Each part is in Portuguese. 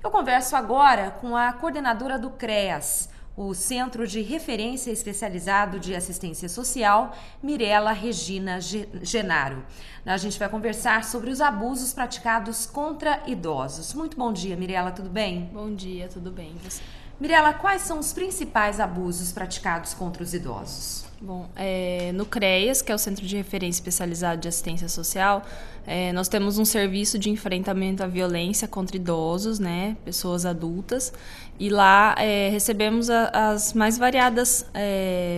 Eu converso agora com a coordenadora do CREAS, o Centro de Referência Especializado de Assistência Social, Mirela Regina Genaro. A gente vai conversar sobre os abusos praticados contra idosos. Muito bom dia, Mirela, tudo bem? Bom dia, tudo bem? Você? Mirela, quais são os principais abusos praticados contra os idosos? Bom, no CREAS, que é o Centro de Referência Especializado de Assistência Social, nós temos um serviço de enfrentamento à violência contra idosos, né, pessoas adultas, e lá recebemos as mais variadas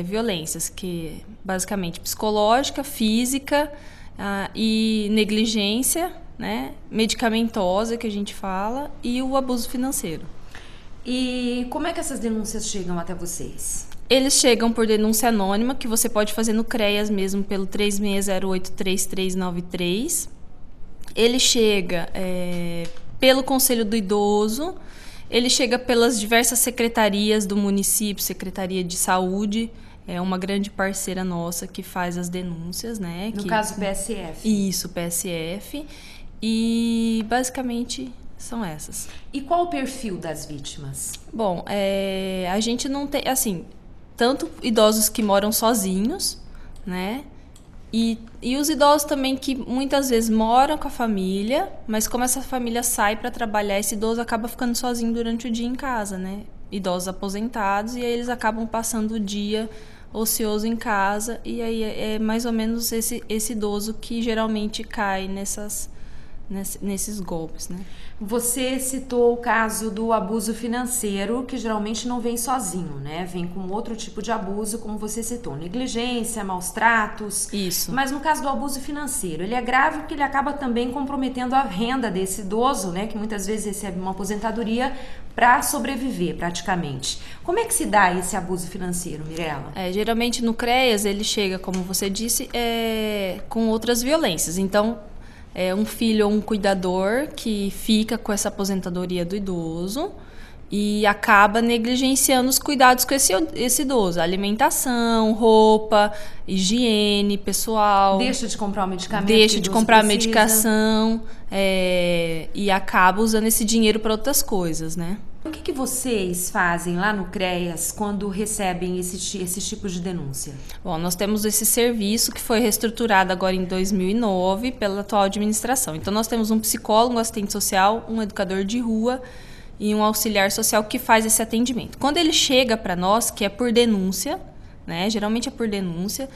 violências, que basicamente psicológica, física e negligência, né, medicamentosa, que a gente fala, e o abuso financeiro. E como é que essas denúncias chegam até vocês? Eles chegam por denúncia anônima, que você pode fazer no CREAS mesmo, pelo 3608-3393. Ele chega pelo Conselho do Idoso, ele chega pelas diversas secretarias do município, Secretaria de Saúde, é uma grande parceira nossa que faz as denúncias, né? No caso, PSF. Isso, PSF. E basicamente são essas. E qual o perfil das vítimas? Bom, a gente não tem, assim, tanto idosos que moram sozinhos, né? E os idosos também que muitas vezes moram com a família, mas como essa família sai para trabalhar, esse idoso acaba ficando sozinho durante o dia em casa, né? Idosos aposentados, e aí eles acabam passando o dia ocioso em casa, e aí é mais ou menos esse idoso que geralmente cai nesses golpes, né? Você citou o caso do abuso financeiro, que geralmente não vem sozinho, né? Vem com outro tipo de abuso, como você citou, negligência, maus tratos. Isso. Mas no caso do abuso financeiro, ele é grave porque ele acaba também comprometendo a renda desse idoso, né? Que muitas vezes recebe uma aposentadoria para sobreviver, praticamente. Como é que se dá esse abuso financeiro, Mirela? Geralmente no CREAS ele chega, como você disse, com outras violências. Então, um filho ou um cuidador que fica com essa aposentadoria do idoso e acaba negligenciando os cuidados com esse idoso. Alimentação, roupa, higiene pessoal. Deixa de comprar o medicamento. Deixa de comprar a medicação e acaba usando esse dinheiro para outras coisas, né? O que vocês fazem lá no CREAS quando recebem esses tipos de denúncia? Bom, nós temos esse serviço que foi reestruturado agora em 2009 pela atual administração. Então, nós temos um psicólogo, um assistente social, um educador de rua e um auxiliar social que faz esse atendimento. Quando ele chega para nós, que é por denúncia, né? Geralmente é por denúncia,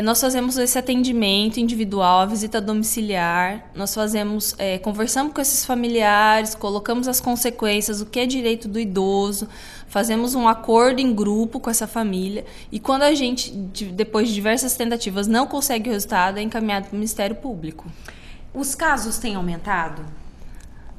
nós fazemos esse atendimento individual, a visita domiciliar, nós fazemos, conversamos com esses familiares, colocamos as consequências, o que é direito do idoso, fazemos um acordo em grupo com essa família, e quando a gente, depois de diversas tentativas, não consegue o resultado, é encaminhado para o Ministério Público. Os casos têm aumentado?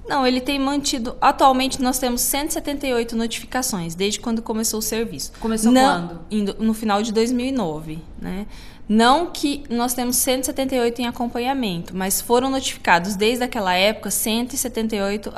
Não, ele tem mantido... Atualmente, nós temos 178 notificações, desde quando começou o serviço. Começou quando? No final de 2009, né? Não que nós temos 178 em acompanhamento, mas foram notificados, desde aquela época, 178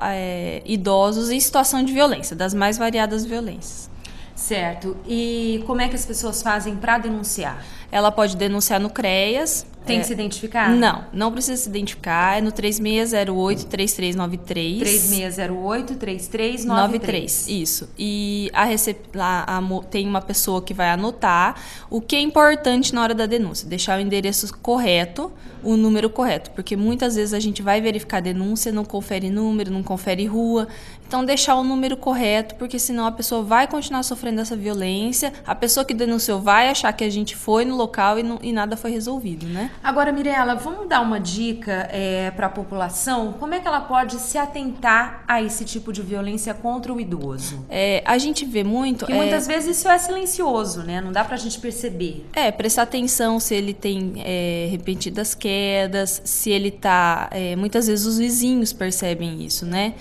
idosos em situação de violência, das mais variadas violências. Certo. E como é que as pessoas fazem para denunciar? Ela pode denunciar no CREAS. Tem que se identificar? Não precisa se identificar. É no 3608-3393. 3608-3393. Isso. E tem uma pessoa que vai anotar. O que é importante na hora da denúncia? Deixar o endereço correto, o número correto. Porque muitas vezes a gente vai verificar a denúncia, não confere número, não confere rua. Então, deixar o número correto, porque senão a pessoa vai continuar sofrendo essa violência. A pessoa que denunciou vai achar que a gente foi no local e nada foi resolvido, né? Agora, Mirela, vamos dar uma dica para a população? Como é que ela pode se atentar a esse tipo de violência contra o idoso? A gente vê muito... Que muitas vezes isso é silencioso, né? Não dá pra gente perceber. Prestar atenção se ele tem repetidas quedas, se ele tá... muitas vezes os vizinhos percebem isso, né?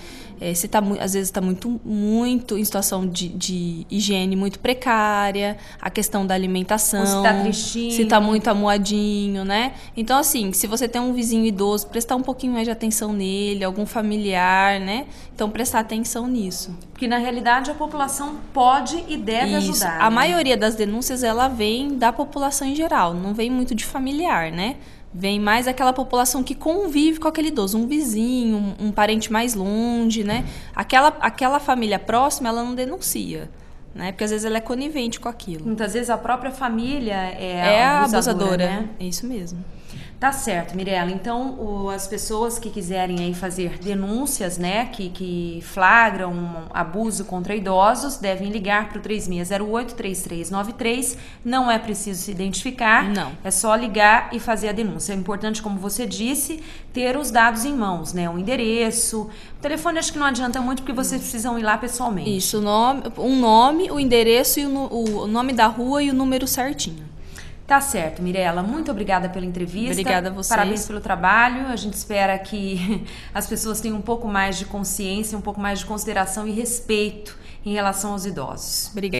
Se às vezes está muito em situação de higiene muito precária, a questão da alimentação. Ou se está tristinho. Se está muito amuadinho, né? Então, assim, se você tem um vizinho idoso, prestar um pouquinho mais de atenção nele, algum familiar, né? Então, prestar atenção nisso. Porque, na realidade, a população pode e deve Isso. ajudar. A né? maioria das denúncias, ela vem da população em geral, não vem muito de familiar, né? Vem mais aquela população que convive com aquele idoso, um vizinho, um parente mais longe, né? Aquela família próxima, ela não denuncia, né? Porque às vezes ela é conivente com aquilo. Muitas vezes a própria família é a abusadora, né? É isso mesmo. Tá certo, Mirela. Então, as pessoas que quiserem aí fazer denúncias, né, que flagram um abuso contra idosos, devem ligar para o 3608-3393. Não é preciso se identificar. Não. É só ligar e fazer a denúncia. É importante, como você disse, ter os dados em mãos, né? O endereço. O telefone acho que não adianta muito porque vocês precisam ir lá pessoalmente. Isso, um nome, o endereço e o nome da rua e o número certinho. Tá certo, Mirela. Muito obrigada pela entrevista. Obrigada a vocês. Parabéns pelo trabalho. A gente espera que as pessoas tenham um pouco mais de consciência, um pouco mais de consideração e respeito em relação aos idosos. Obrigada.